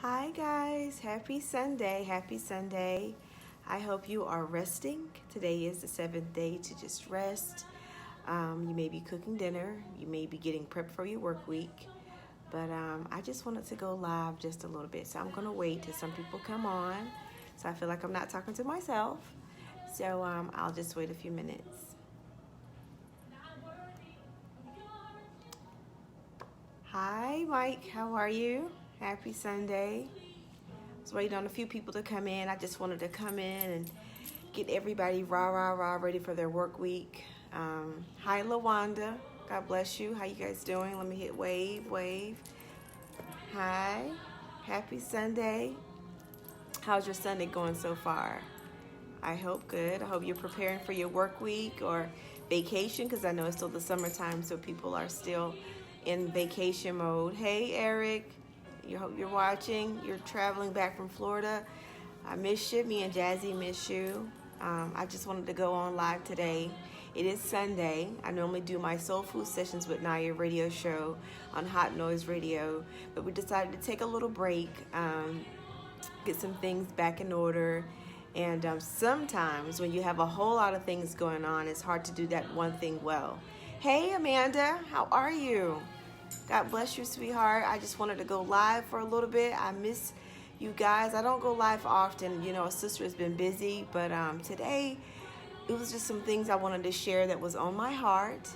Hi guys, happy Sunday, happy Sunday. I hope you are resting. Today is the seventh day to just rest. You may be cooking dinner, you may be getting prepped for your work week, but I just wanted to go live just a little bit. So I'm gonna wait till some people come on. So I feel like I'm not talking to myself. So I'll just wait a few minutes. Hi Mike, how are you? Happy Sunday. Was waiting on a few people to come in. I just wanted to come in and get everybody rah ready for their work week. Hi Lawanda, God bless you. How you guys doing? Let me hit wave. Hi, happy Sunday. How's your Sunday going so far? I hope good. I hope you're preparing for your work week or vacation, because I know it's still the summertime, so people are still in vacation mode. Hey Eric, hope you're watching. You're traveling back from Florida. I miss you. Me and Jazzy miss you. I just wanted to go on live today. It is Sunday. I normally do my Soulfood sessions with Naya radio show on Hot Noise Radio, but we decided to take a little break, get some things back in order. And sometimes when you have a whole lot of things going on, it's hard to do that one thing well. Hey Amanda, how are you? God bless you, sweetheart. I just wanted to go live for a little bit. I miss you guys. I don't go live often. You know, a sister has been busy, but today it was just some things I wanted to share that was on my heart.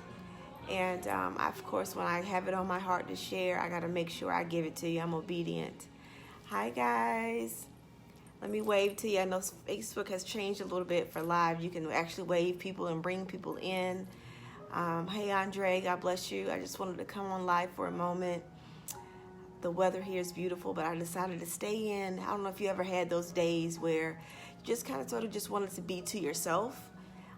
And of course, when I have it on my heart to share, I got to make sure I give it to you. I'm obedient. Hi, guys. Let me wave to you. I know Facebook has changed a little bit for live. You can actually wave people and bring people in. Hey Andre, God bless you. I just wanted to come on live for a moment. The weather here is beautiful, but I decided to stay in. I don't know if you ever had those days where you just kind of sort of just wanted to be to yourself.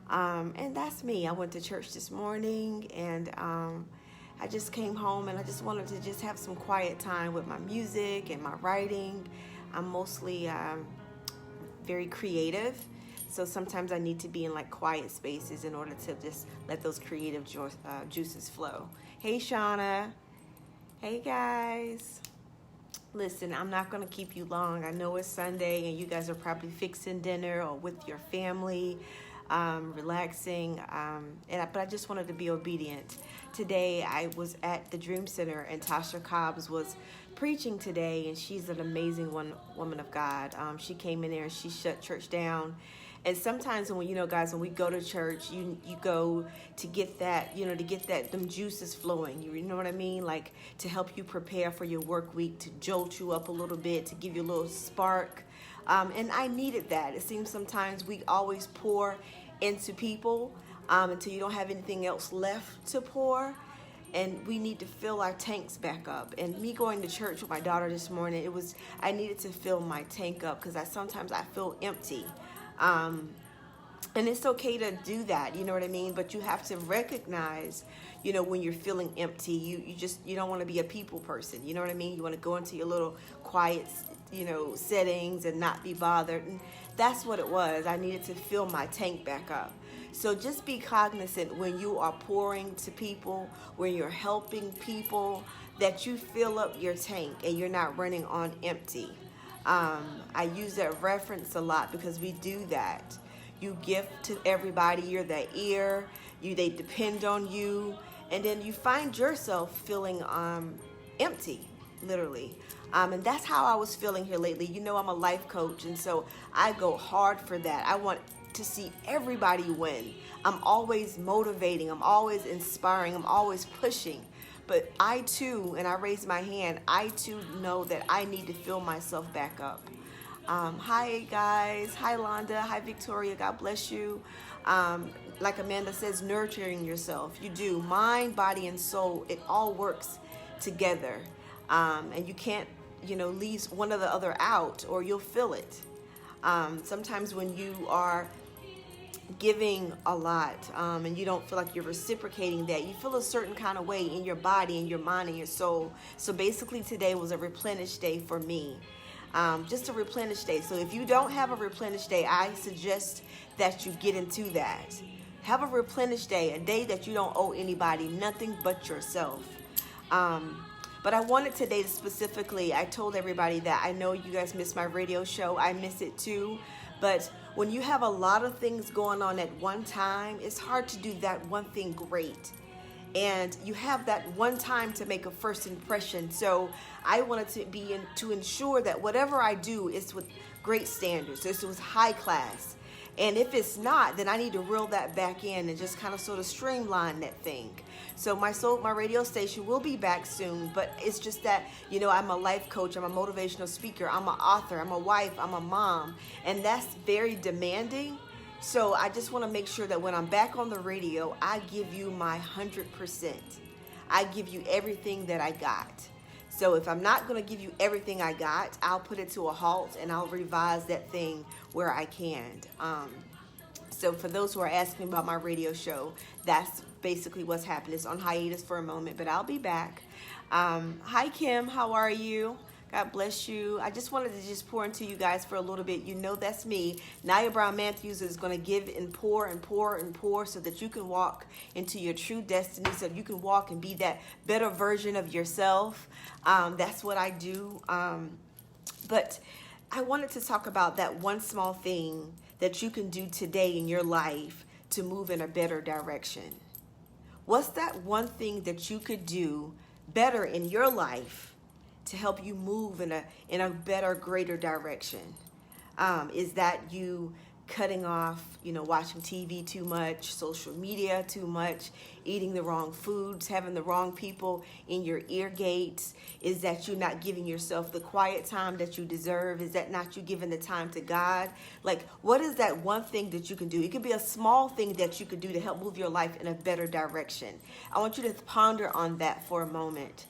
And that's me. I went to church this morning, and I just came home, and I just wanted to just have some quiet time with my music and my writing. I'm mostly very creative. So sometimes I need to be in like quiet spaces in order to just let those creative juices flow. Hey Shauna. Hey guys. Listen, I'm not going to keep you long. I know it's Sunday and you guys are probably fixing dinner or with your family, relaxing. But I just wanted to be obedient. Today I was at the Dream Center and Tasha Cobbs was preaching today, and she's an amazing woman of God. She came in there and she shut church down. And sometimes when, guys, when we go to church, you go to get that, them juices flowing. You know what I mean? Like to help you prepare for your work week, to jolt you up a little bit, to give you a little spark. And I needed that. It seems sometimes we always pour into people until you don't have anything else left to pour. And we need to fill our tanks back up. And me going to church with my daughter this morning, I needed to fill my tank up because sometimes I feel empty. And it's okay to do that, you know what I mean? But you have to recognize, when you're feeling empty, you don't want to be a people person, you know what I mean? You want to go into your little quiet, settings and not be bothered. And that's what it was. I needed to fill my tank back up. So just be cognizant when you are pouring to people, when you're helping people, that you fill up your tank and you're not running on empty. I use that reference a lot because we do that. You give to everybody, you're the ear, they depend on you, and then you find yourself feeling empty, literally. And that's how I was feeling here lately. I'm a life coach, and so I go hard for that. I want to see everybody win. I'm always motivating, I'm always inspiring, I'm always pushing. But I too, and I raise my hand, I too know that I need to fill myself back up. Hi guys, hi Londa, hi Victoria, God bless you. Like Amanda says, nurturing yourself. You do. Mind, body, and soul, it all works together. And you can't, leave one or the other out or you'll feel it. Sometimes when you are giving a lot and you don't feel like you're reciprocating that, you feel a certain kind of way in your body, in your mind, and your soul. So basically today was a replenish day for me. Just a replenish day. So if you don't have a replenish day, I suggest that you get into that. Have a replenish day, a day that you don't owe anybody, nothing but yourself. But I wanted today to specifically, I told everybody that I know you guys miss my radio show. I miss it too. But when you have a lot of things going on at one time, it's hard to do that one thing great. And you have that one time to make a first impression. So I wanted to ensure that whatever I do is with great standards. It's with high class. And if it's not, then I need to reel that back in and just kind of sort of streamline that thing. So my radio station will be back soon, but it's just that, you know, I'm a life coach, I'm a motivational speaker, I'm an author, I'm a wife, I'm a mom, and that's very demanding. So I just want to make sure that when I'm back on the radio, I give you my 100%. I give you everything that I got. So if I'm not going to give you everything I got, I'll put it to a halt and I'll revise that thing where I can. So for those who are asking about my radio show, that's basically what's happening. It's on hiatus for a moment, but I'll be back. Hi, Kim. How are you? God bless you. I just wanted to just pour into you guys for a little bit. You know that's me. Nia Brown Matthews is going to give and pour and pour and pour so that you can walk into your true destiny, so you can walk and be that better version of yourself. That's what I do. But I wanted to talk about that one small thing that you can do today in your life to move in a better direction. What's that one thing that you could do better in your life to help you move in a better, greater direction? Is that you cutting off, watching TV too much, social media too much, eating the wrong foods, having the wrong people in your ear gates? Is that you not giving yourself the quiet time that you deserve? Is that not you giving the time to God? Like, what is that one thing that you can do? It could be a small thing that you could do to help move your life in a better direction. I want you to ponder on that for a moment.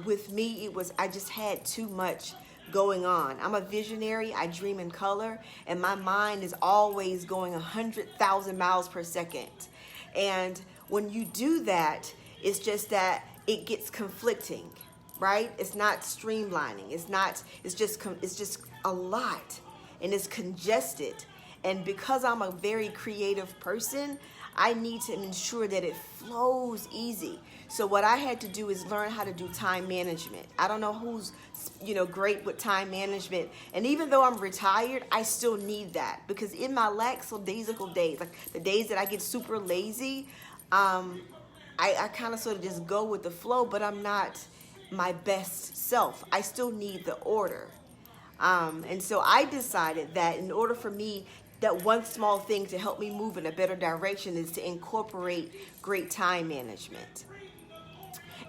With me, I just had too much going on. I'm a visionary. I dream in color, and my mind is always going 100,000 miles per second. And when you do that, it's just that it gets conflicting, right? It's not streamlining. It's just a lot, and it's congested. And because I'm a very creative person, I need to ensure that it flows easy. So what I had to do is learn how to do time management. I don't know who's, great with time management. And even though I'm retired, I still need that, because in my lackadaisical days, like the days that I get super lazy, I kind of sort of just go with the flow, but I'm not my best self. I still need the order. And so I decided that in order for me, that one small thing to help me move in a better direction is to incorporate great time management.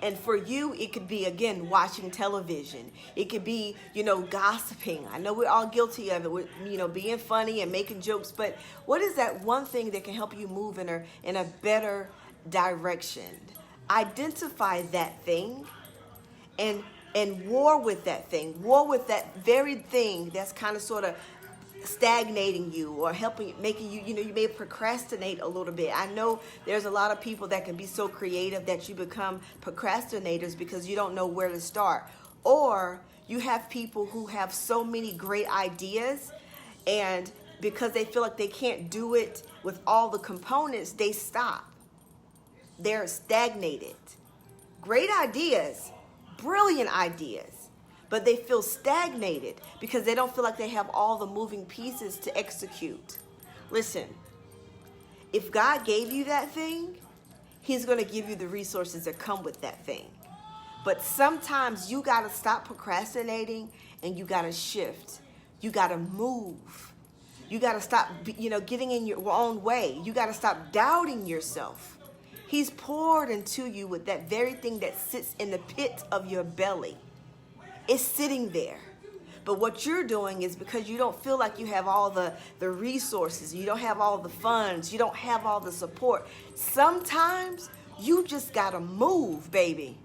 And for you, it could be, again, watching television. It could be, gossiping. I know we're all guilty of it, with, being funny and making jokes. But what is that one thing that can help you move in a better direction? Identify that thing and war with that thing. War with that very thing that's kind of sort of stagnating you or making you, you may procrastinate a little bit. I know there's a lot of people that can be so creative that you become procrastinators because you don't know where to start. Or you have people who have so many great ideas, and because they feel like they can't do it with all the components, they stop. They're stagnated. Great ideas, brilliant ideas, but they feel stagnated because they don't feel like they have all the moving pieces to execute. Listen, if God gave you that thing, He's going to give you the resources that come with that thing. But sometimes you got to stop procrastinating and you got to shift. You got to move. You got to stop, getting in your own way. You got to stop doubting yourself. He's poured into you with that very thing that sits in the pit of your belly. It's sitting there. But what you're doing is, because you don't feel like you have all the resources, you don't have all the funds, you don't have all the support. Sometimes you just got to move, baby.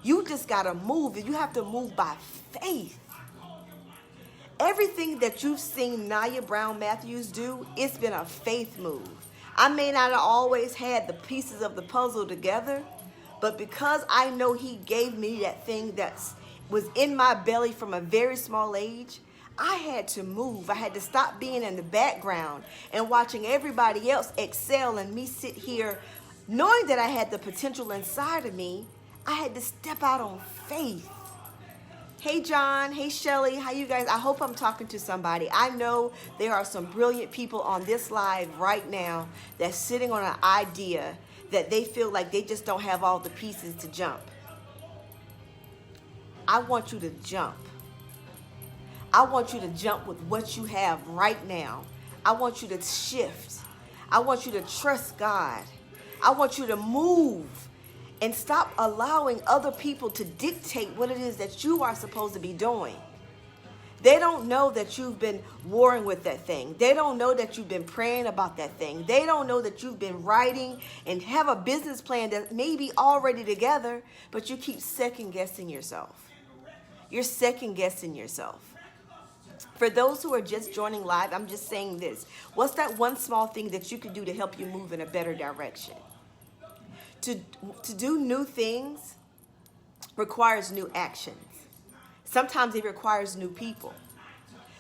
You just got to move. You have to move by faith. Everything that you've seen Nia Brown Matthews do, it's been a faith move. I may not have always had the pieces of the puzzle together, but because I know He gave me that thing that's was in my belly from a very small age, I had to move. I had to stop being in the background and watching everybody else excel and me sit here knowing that I had the potential inside of me. I had to step out on faith. Hey John, hey Shelly, how you guys? I hope I'm talking to somebody. I know there are some brilliant people on this live right now that's sitting on an idea that they feel like they just don't have all the pieces to jump. I want you to jump. I want you to jump with what you have right now. I want you to shift. I want you to trust God. I want you to move and stop allowing other people to dictate what it is that you are supposed to be doing. They don't know that you've been warring with that thing. They don't know that you've been praying about that thing. They don't know that you've been writing and have a business plan that may be already together, but you keep second guessing yourself. You're second guessing yourself. For those who are just joining live, I'm just saying this. What's that one small thing that you can do to help you move in a better direction? To do new things requires new actions. Sometimes it requires new people.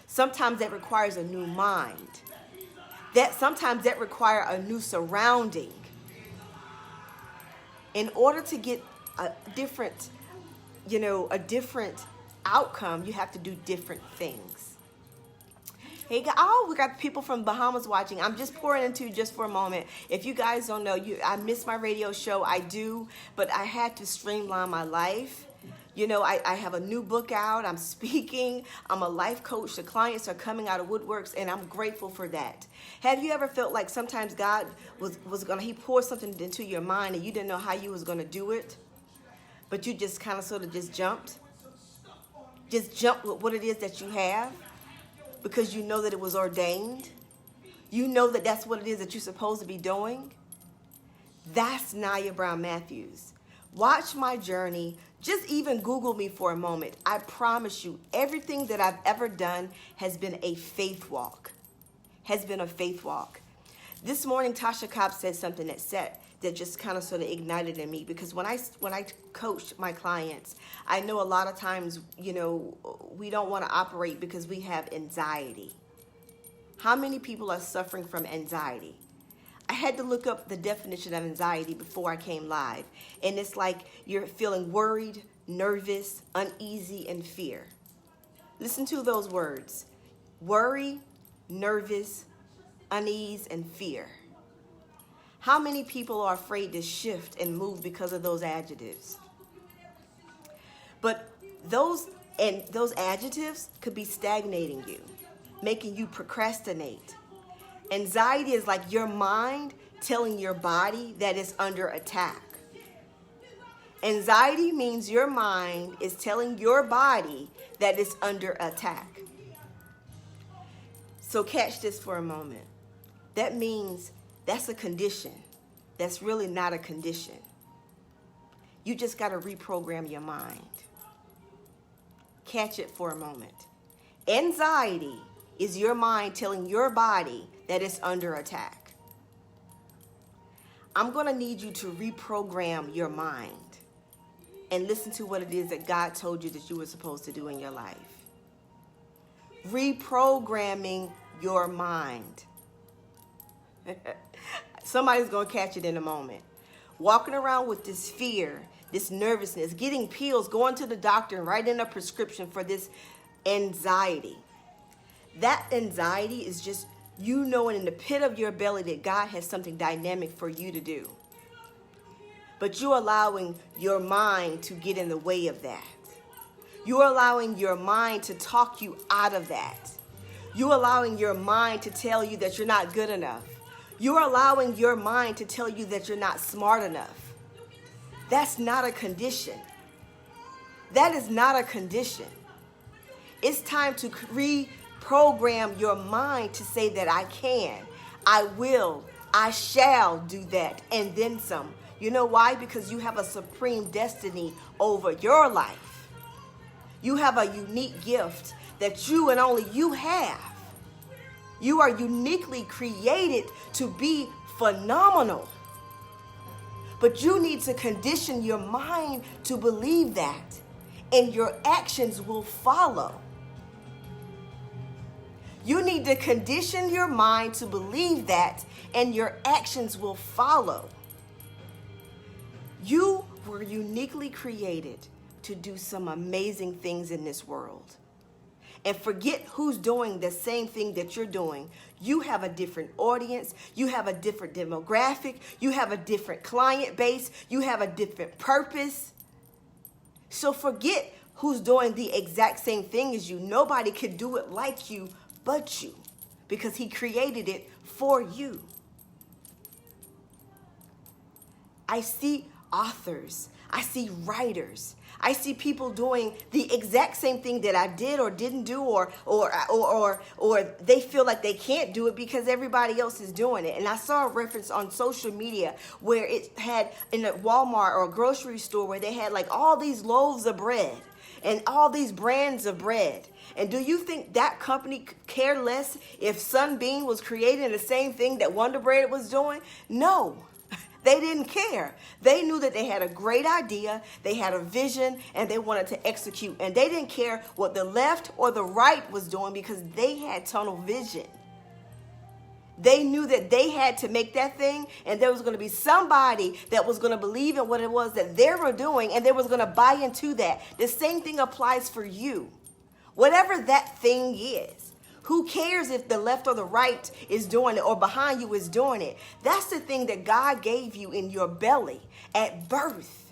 Sometimes that requires a new mind. Sometimes that requires a new surrounding. In order to get a different outcome, you have to do different things. Hey, we got people from Bahamas watching. I'm just pouring into you just for a moment. If you guys don't know, I miss my radio show. I do, but I had to streamline my life. I have a new book out. I'm speaking. I'm a life coach. The clients are coming out of woodworks, and I'm grateful for that. Have you ever felt like sometimes God he poured something into your mind and you didn't know how you was going to do it, but you just kind of sort of just jumped? Just jump with what it is that you have because you know that it was ordained. You know that that's what it is that you're supposed to be doing. That's Naya Brown Matthews. Watch my journey. Just even Google me for a moment. I promise you, everything that I've ever done has been a faith walk. This morning, Tasha Cobb said something that just kind of sort of ignited in me, because when I coach my clients, I know a lot of times, we don't want to operate because we have anxiety. How many people are suffering from anxiety? I had to look up the definition of anxiety before I came live, and it's like you're feeling worried, nervous, uneasy, and fear. Listen to those words: worry, nervous, unease, and fear. How many people are afraid to shift and move because of those adjectives? But those adjectives could be stagnating you, making you procrastinate. Anxiety is like your mind telling your body that it's under attack. Anxiety means your mind is telling your body that it's under attack. So catch this for a moment. That means that's a condition. That's really not a condition. You just got to reprogram your mind. Catch it for a moment. Anxiety is your mind telling your body that it's under attack. I'm going to need you to reprogram your mind and listen to what it is that God told you that you were supposed to do in your life. Reprogramming your mind. Somebody's going to catch it in a moment. Walking around with this fear, this nervousness, getting pills, going to the doctor and writing a prescription for this anxiety. That anxiety is just you knowing in the pit of your belly that God has something dynamic for you to do. But you're allowing your mind to get in the way of that. You're allowing your mind to talk you out of that. You're allowing your mind to tell you that you're not good enough. You're allowing your mind to tell you that you're not smart enough. That's not a condition. That is not a condition. It's time to reprogram your mind to say that I can, I will, I shall do that, and then some. You know why? Because you have a supreme destiny over your life. You have a unique gift that you and only you have. You are uniquely created to be phenomenal. But you need to condition your mind to believe that, and your actions will follow. You need to condition your mind to believe that, and your actions will follow. You were uniquely created to do some amazing things in this world. And forget who's doing the same thing that you're doing. You have a different audience. You have a different demographic. You have a different client base. You have a different purpose. So forget who's doing the exact same thing as you. Nobody could do it like you but you, because he created it for you. I see authors. I see writers. I see people doing the exact same thing that I did or didn't do, or they feel like they can't do it because everybody else is doing it. And I saw a reference on social media where it had in a Walmart or a grocery store where they had like all these loaves of bread and all these brands of bread. And do you think that company cared less if Sunbeam was creating the same thing that Wonder Bread was doing? No. They didn't care. They knew that they had a great idea, they had a vision, and they wanted to execute. And they didn't care what the left or the right was doing because they had tunnel vision. They knew that they had to make that thing, and there was going to be somebody that was going to believe in what it was that they were doing, and they was going to buy into that. The same thing applies for you. Whatever that thing is. Who cares if the left or the right is doing it or behind you is doing it? That's the thing that God gave you in your belly at birth.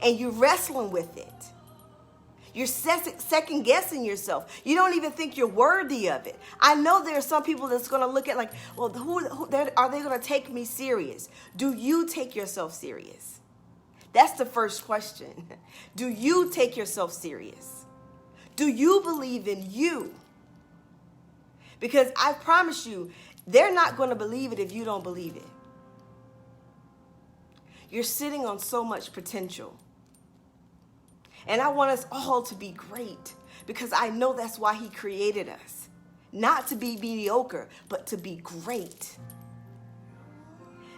And you're wrestling with it. You're second guessing yourself. You don't even think you're worthy of it. I know there are some people that's going to look at like, well, are they going to take me serious? Do you take yourself serious? That's the first question. Do you take yourself serious? Do you believe in you? Because I promise you, they're not going to believe it if you don't believe it. You're sitting on so much potential. And I want us all to be great because I know that's why he created us. Not to be mediocre, but to be great.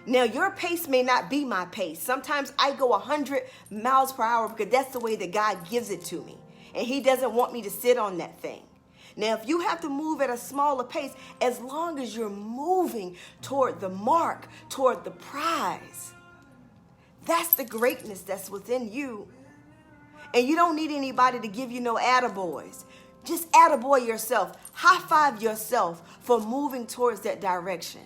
Now, your pace may not be my pace. Sometimes I go 100 miles per hour because that's the way that God gives it to me. And he doesn't want me to sit on that thing. Now, if you have to move at a smaller pace, as long as you're moving toward the mark, toward the prize, that's the greatness that's within you. And you don't need anybody to give you no attaboys. Just attaboy yourself. High five yourself for moving towards that direction.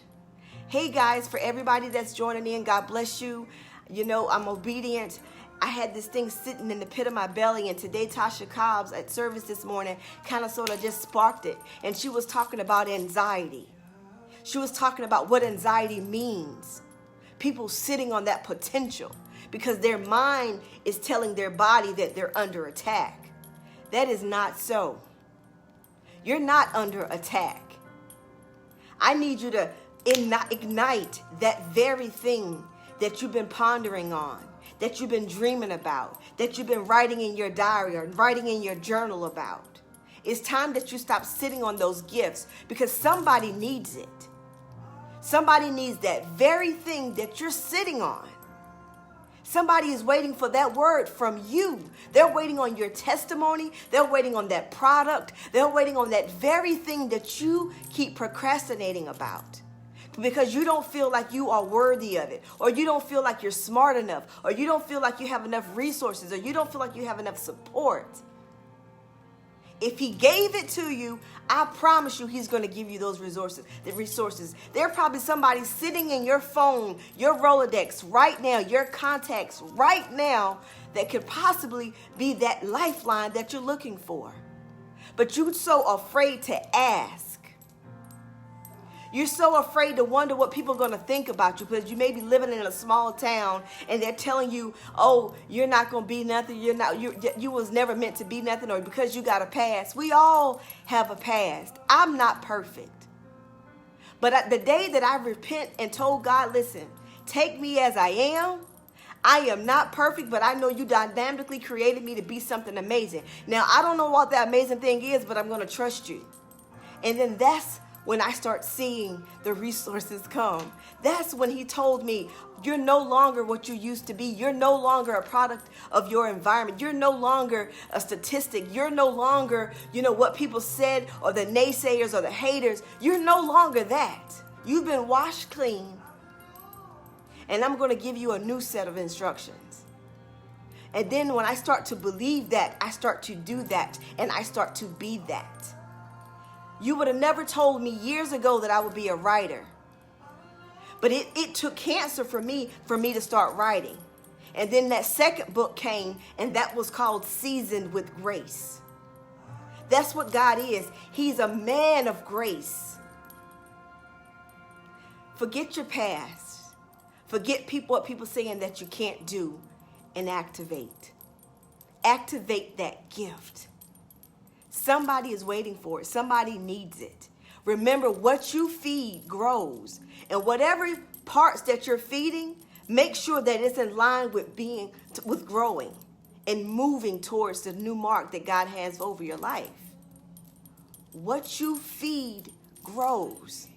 Hey, guys, for everybody that's joining in, God bless you. You know, I'm obedient. I had this thing sitting in the pit of my belly, and today Tasha Cobbs at service this morning kind of sort of just sparked it. And she was talking about anxiety. She was talking about what anxiety means. People sitting on that potential because their mind is telling their body that they're under attack. That is not so. You're not under attack. I need you to ignite that very thing that you've been pondering on, that you've been dreaming about, that you've been writing in your diary or writing in your journal about. It's time that you stop sitting on those gifts because somebody needs it. Somebody needs that very thing that you're sitting on. Somebody is waiting for that word from you. They're waiting on your testimony. They're waiting on that product. They're waiting on that very thing that you keep procrastinating about. Because you don't feel like you are worthy of it, or you don't feel like you're smart enough, or you don't feel like you have enough resources, or you don't feel like you have enough support. If he gave it to you, I promise you he's going to give you those resources. There's probably somebody sitting in your phone, your Rolodex right now, your contacts right now that could possibly be that lifeline that you're looking for. But you're so afraid to ask. You're so afraid to wonder what people are going to think about you because you may be living in a small town and they're telling you, oh, you're not going to be nothing. You was never meant to be nothing, or because you got a past. We all have a past. I'm not perfect. But the day that I repent and told God, listen, take me as I am not perfect, but I know you dynamically created me to be something amazing. Now, I don't know what that amazing thing is, but I'm going to trust you. And then that's when I start seeing the resources come. That's when he told me, you're no longer what you used to be. You're no longer a product of your environment. You're no longer a statistic. You're no longer, what people said, or the naysayers or the haters. You're no longer that. You've been washed clean. and I'm going to give you a new set of instructions. And then when I start to believe that, I start to do that, and I start to be that. You would have never told me years ago that I would be a writer. But it took cancer for me to start writing. And then that second book came, and that was called Seasoned with Grace. That's what God is. He's a man of grace. Forget your past. Forget what people saying that you can't do, and activate. Activate that gift. Somebody is waiting for it. Somebody needs it. Remember, what you feed grows. And whatever parts that you're feeding, make sure that it's in line with growing and moving towards the new mark that God has over your life. What you feed grows.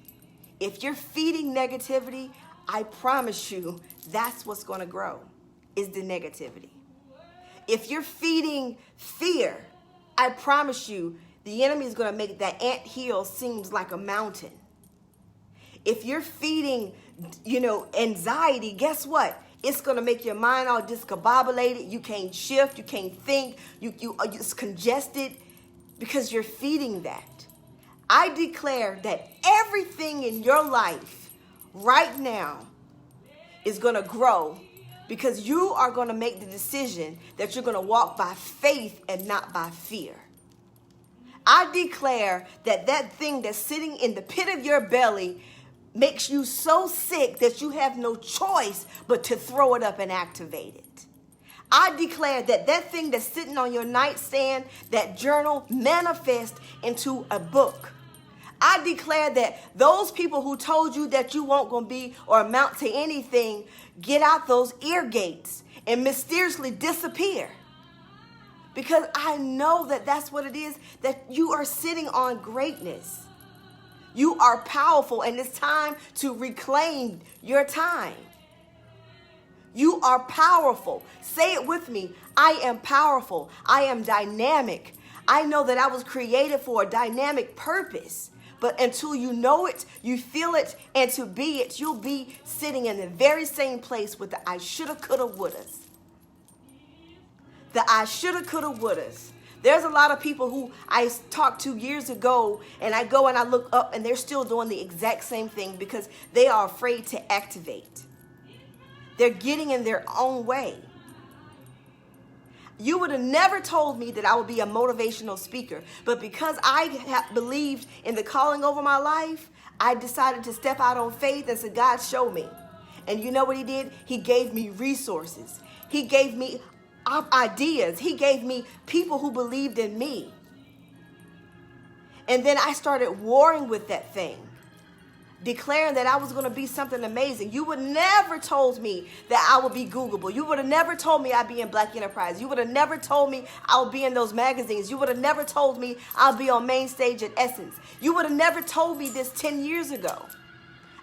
If you're feeding negativity, I promise you that's what's going to grow, is the negativity. If you're feeding fear, I promise you the enemy is going to make that anthill seems like a mountain. If you're feeding, anxiety, guess what? It's going to make your mind all discombobulated. You can't shift. You can't think. It's congested because you're feeding that. I declare that everything in your life right now is going to grow because you are going to make the decision that you're going to walk by faith and not by fear. I declare that thing that's sitting in the pit of your belly makes you so sick that you have no choice but to throw it up and activate it. I declare that thing that's sitting on your nightstand, that journal, manifest into a book. I declare that those people who told you that you weren't going to be or amount to anything, get out those ear gates and mysteriously disappear. Because I know that that's what it is, that you are sitting on greatness. You are powerful, and it's time to reclaim your time. You are powerful. Say it with me. I am powerful. I am dynamic. I know that I was created for a dynamic purpose. But until you know it, you feel it, and to be it, you'll be sitting in the very same place with the I shoulda, coulda, wouldas. The I shoulda, coulda, wouldas. There's a lot of people who I talked to years ago, and I go and I look up, and they're still doing the exact same thing because they are afraid to activate. They're getting in their own way. You would have never told me that I would be a motivational speaker, but because I believed in the calling over my life, I decided to step out on faith and said, God, show me. And you know what he did? He gave me resources. He gave me ideas. He gave me people who believed in me. And then I started warring with that thing, declaring that I was going to be something amazing. You would never told me that I would be Googleable. You would have never told me I'd be in Black Enterprise. You would have never told me I'll be in those magazines. You would have never told me I'll be on main stage at Essence. You would have never told me this 10 years ago.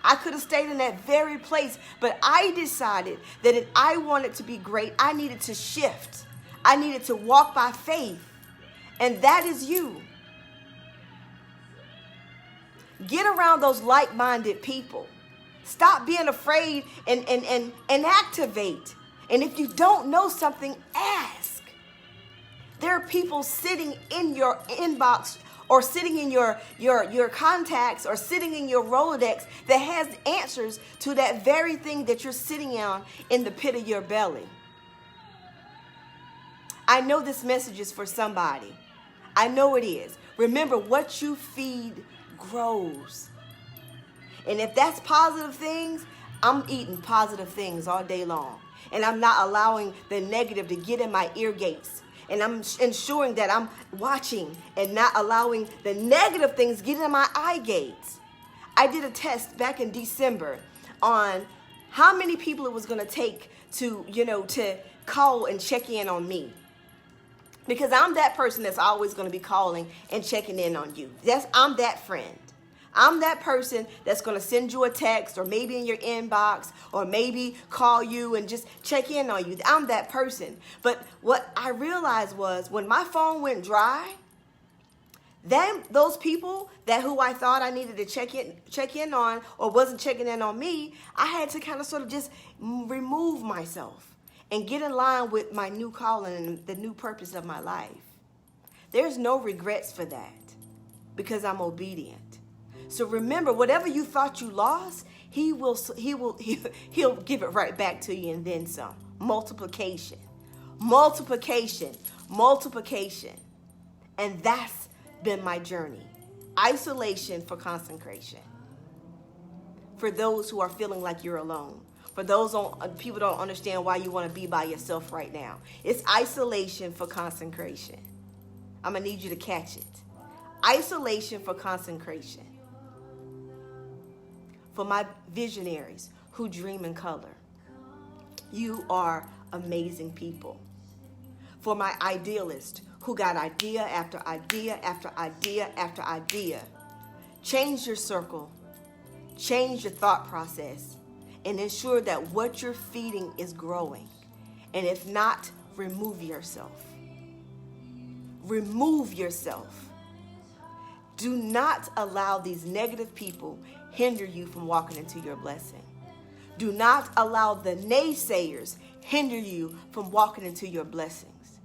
I could have stayed in that very place, but I decided that if I wanted to be great, I needed to shift. I needed to walk by faith, and that is you. Get around those like-minded people. Stop being afraid and activate. And if you don't know something, ask. There are people sitting in your inbox or sitting in your contacts or sitting in your Rolodex that has answers to that very thing that you're sitting on in the pit of your belly. I know this message is for somebody. I know it is. Remember, what you feed grows. And if that's positive things, I'm eating positive things all day long. And I'm not allowing the negative to get in my ear gates. And I'm ensuring that I'm watching and not allowing the negative things get in my eye gates. I did a test back in December on how many people it was going to take to call and check in on me. Because I'm that person that's always going to be calling and checking in on you. I'm that friend. I'm that person that's going to send you a text or maybe in your inbox or maybe call you and just check in on you. I'm that person. But what I realized was when my phone went dry, Then those people who I thought I needed to check in on or wasn't checking in on me, I had to kind of sort of just remove myself and get in line with my new calling and the new purpose of my life. There's no regrets for that because I'm obedient. So remember, whatever you thought you lost, he'll give it right back to you and then some. Multiplication, multiplication, multiplication. And that's been my journey. Isolation for consecration. For those who are feeling like you're alone. For those people don't understand why you want to be by yourself right now. It's isolation for consecration. I'm going to need you to catch it. Isolation for consecration. For my visionaries who dream in color. You are amazing people. For my idealists who got idea after idea after idea after idea. Change your circle. Change your thought process. And ensure that what you're feeding is growing. And if not, remove yourself. Remove yourself. Do not allow these negative people hinder you from walking into your blessing. Do not allow the naysayers hinder you from walking into your blessings.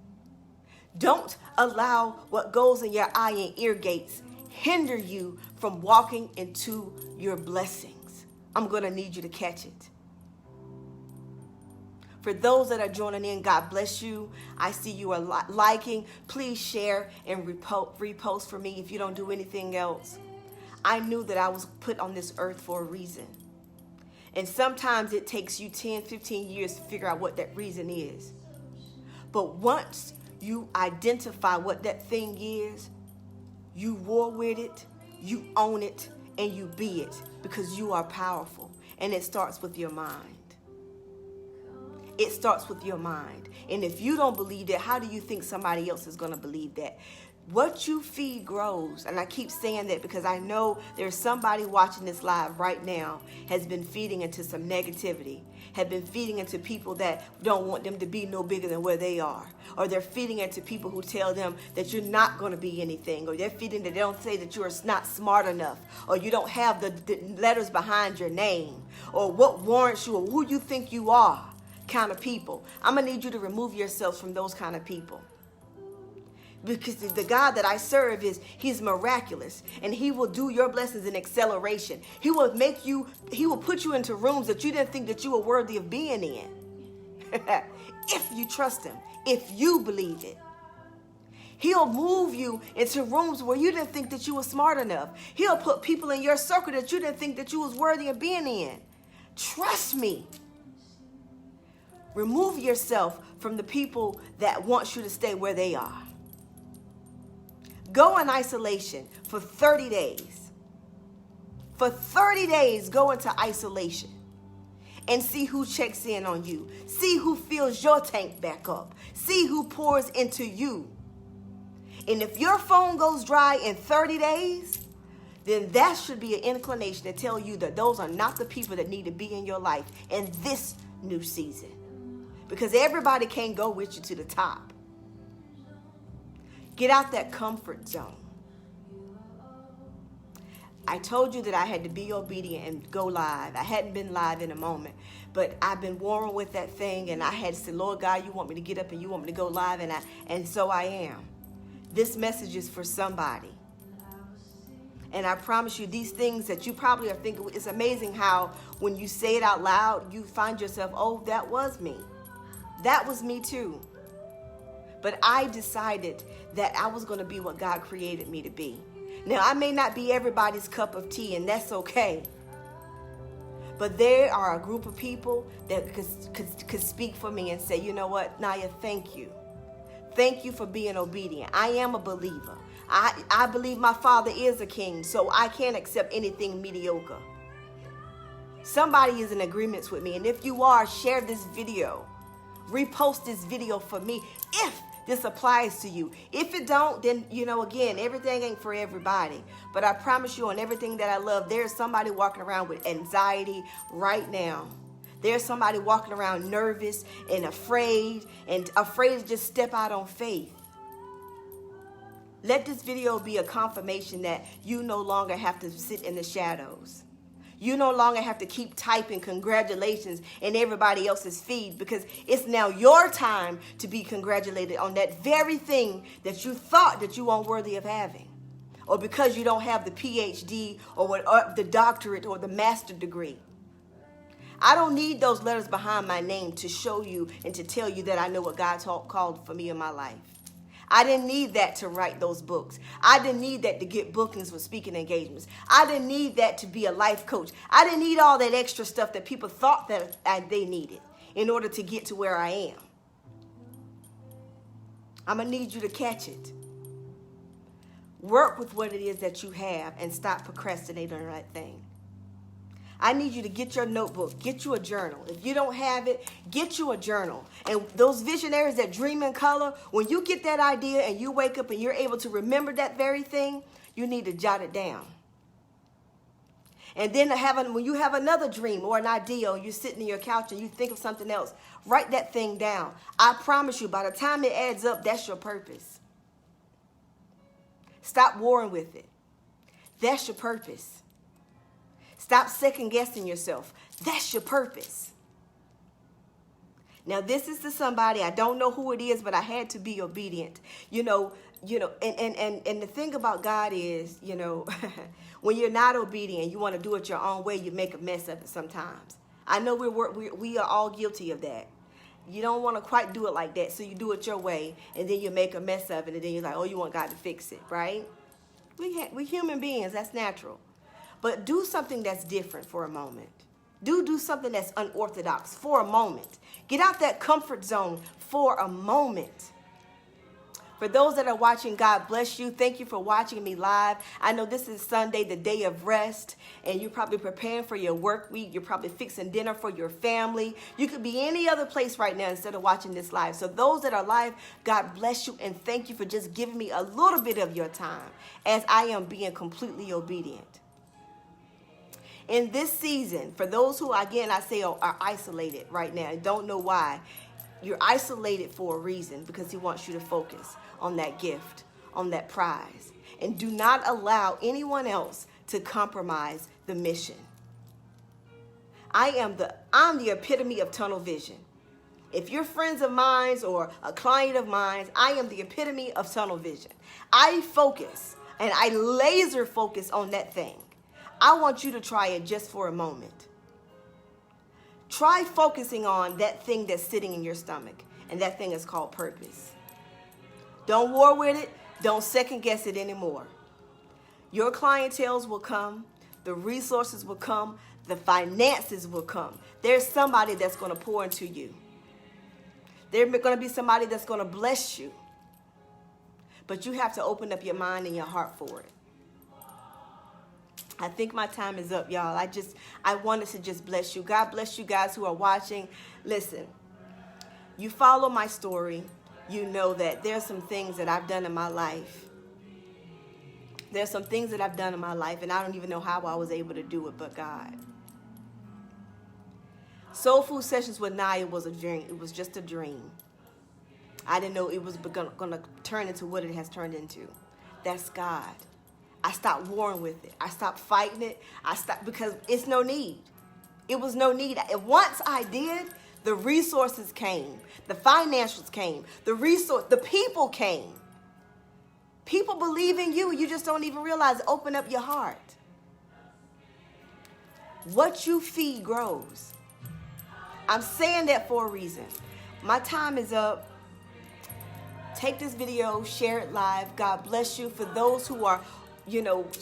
Don't allow what goes in your eye and ear gates hinder you from walking into your blessings. I'm going to need you to catch it. For those that are joining in, God bless you. I see you are liking. Please share and repost for me if you don't do anything else. I knew that I was put on this earth for a reason. And sometimes it takes you 10, 15 years to figure out what that reason is. But once you identify what that thing is, you war with it, you own it, and you be it because you are powerful. And it starts with your mind. It starts with your mind. And if you don't believe that, how do you think somebody else is going to believe that? What you feed grows. And I keep saying that because I know there's somebody watching this live right now has been feeding into some negativity, have been feeding into people that don't want them to be no bigger than where they are. Or they're feeding into people who tell them that you're not going to be anything. Or they're feeding that they don't say that you're not smart enough. Or you don't have the letters behind your name. Or what warrants you or who you think you are kind of people. I'm going to need you to remove yourselves from those kind of people. Because the God that I serve he's miraculous. And he will do your blessings in acceleration. He will put you into rooms that you didn't think that you were worthy of being in. If you trust him, if you believe it. He'll move you into rooms where you didn't think that you were smart enough. He'll put people in your circle that you didn't think that you was worthy of being in. Trust me. Remove yourself from the people that want you to stay where they are. Go in isolation for 30 days. For 30 days, go into isolation and see who checks in on you. See who fills your tank back up. See who pours into you. And if your phone goes dry in 30 days, then that should be an inclination to tell you that those are not the people that need to be in your life in this new season. Because everybody can't go with you to the top. Get out that comfort zone. I told you that I had to be obedient and go live. I hadn't been live in a moment, but I've been warring with that thing, and I had to say, Lord God, you want me to get up and you want me to go live, and so I am. This message is for somebody. And I promise you, these things that you probably are thinking, it's amazing how when you say it out loud, you find yourself, oh, that was me. That was me too. But I decided that I was going to be what God created me to be. Now, I may not be everybody's cup of tea, and that's okay. But there are a group of people that could speak for me and say, you know what, Naya, thank you. Thank you for being obedient. I am a believer. I believe my Father is a king, so I can't accept anything mediocre. Somebody is in agreement with me, and if you are, share this video. Repost this video for me if this applies to you. If it don't, then, again, everything ain't for everybody. But I promise you, on everything that I love, there's somebody walking around with anxiety right now. There's somebody walking around nervous and afraid to just step out on faith. Let this video be a confirmation that you no longer have to sit in the shadows. You no longer have to keep typing congratulations in everybody else's feed, because it's now your time to be congratulated on that very thing that you thought that you weren't worthy of having, or because you don't have the PhD or the doctorate or the master degree. I don't need those letters behind my name to show you and to tell you that I know what God called for me in my life. I didn't need that to write those books. I didn't need that to get bookings for speaking engagements. I didn't need that to be a life coach. I didn't need all that extra stuff that people thought that they needed in order to get to where I am. I'm going to need you to catch it. Work with what it is that you have and stop procrastinating on that thing. I need you to get your notebook, get you a journal. If you don't have it, get you a journal. And those visionaries that dream in color, when you get that idea and you wake up and you're able to remember that very thing, you need to jot it down. And then when you have another dream or an idea, or you're sitting in your couch and you think of something else, write that thing down. I promise you, by the time it adds up, that's your purpose. Stop warring with it. That's your purpose. Stop second guessing yourself. That's your purpose. Now, this is to somebody, I don't know who it is, but I had to be obedient. And the thing about God is, when you're not obedient, you want to do it your own way, you make a mess of it sometimes. I know we are all guilty of that. You don't want to quite do it like that, so you do it your way, and then you make a mess of it, and then you're like, oh, you want God to fix it, right? We human beings, that's natural. But do something that's different for a moment. Do something that's unorthodox for a moment. Get out that comfort zone for a moment. For those that are watching, God bless you. Thank you for watching me live. I know this is Sunday, the day of rest, and you're probably preparing for your work week. You're probably fixing dinner for your family. You could be any other place right now instead of watching this live. So those that are live, God bless you, and thank you for just giving me a little bit of your time as I am being completely obedient. In this season, for those who, again, I say are isolated right now, don't know why, you're isolated for a reason, because He wants you to focus on that gift, on that prize. And do not allow anyone else to compromise the mission. I'm the epitome of tunnel vision. If you're friends of mine or a client of mine, I am the epitome of tunnel vision. I focus and I laser focus on that thing. I want you to try it just for a moment. Try focusing on that thing that's sitting in your stomach, and that thing is called purpose. Don't war with it. Don't second guess it anymore. Your clientele will come. The resources will come. The finances will come. There's somebody that's going to pour into you. There's going to be somebody that's going to bless you. But you have to open up your mind and your heart for it. I think my time is up, y'all. I wanted to just bless you. God bless you guys who are watching. Listen, you follow my story, you know that there's some things that I've done in my life. There's some things that I've done in my life, and I don't even know how I was able to do it, but God. Soulfood Sessions with Naya was a dream. It was just a dream. I didn't know it was going to turn into what it has turned into. That's God. I stopped warring with it. I stopped fighting it. I stopped because it's no need. It was no need. And once I did, the resources came. The financials came. The people came. People believe in you. You just don't even realize. Open up your heart. What you feed grows. I'm saying that for a reason. My time is up. Take this video, share it live. God bless you. For those who are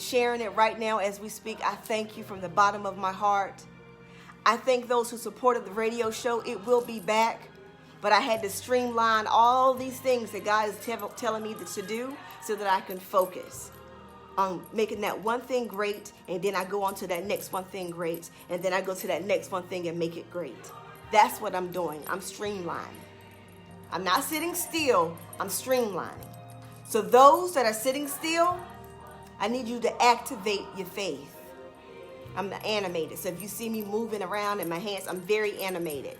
sharing it right now as we speak, I thank you from the bottom of my heart. I thank those who supported the radio show. It will be back, but I had to streamline all these things that God is telling me to do so that I can focus on making that one thing great, and then I go on to that next one thing great, and then I go to that next one thing and make it great. That's what I'm doing. I'm streamlining. I'm not sitting still. I'm streamlining. So those that are sitting still, I need you to activate your faith. I'm animated. So if you see me moving around in my hands, I'm very animated.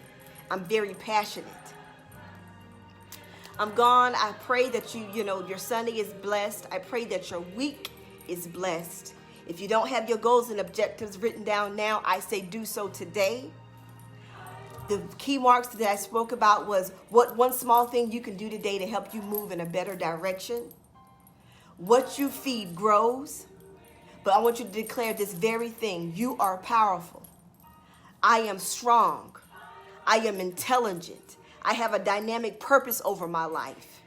I'm very passionate. I'm gone. I pray that your Sunday is blessed. I pray that your week is blessed. If you don't have your goals and objectives written down now, I say do so today. The key marks that I spoke about was what one small thing you can do today to help you move in a better direction. What you feed grows. But I want you to declare this very thing. You are powerful. I am strong. I am intelligent. I have a dynamic purpose over my life.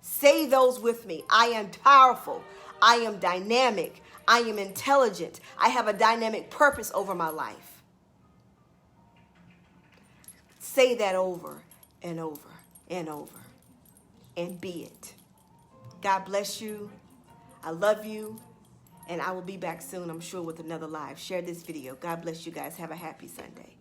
Say those with me. I am powerful. I am dynamic. I am intelligent. I have a dynamic purpose over my life. Say that over and over and over and be it. God bless you. I love you. And I will be back soon, I'm sure, with another live. Share this video. God bless you guys. Have a happy Sunday.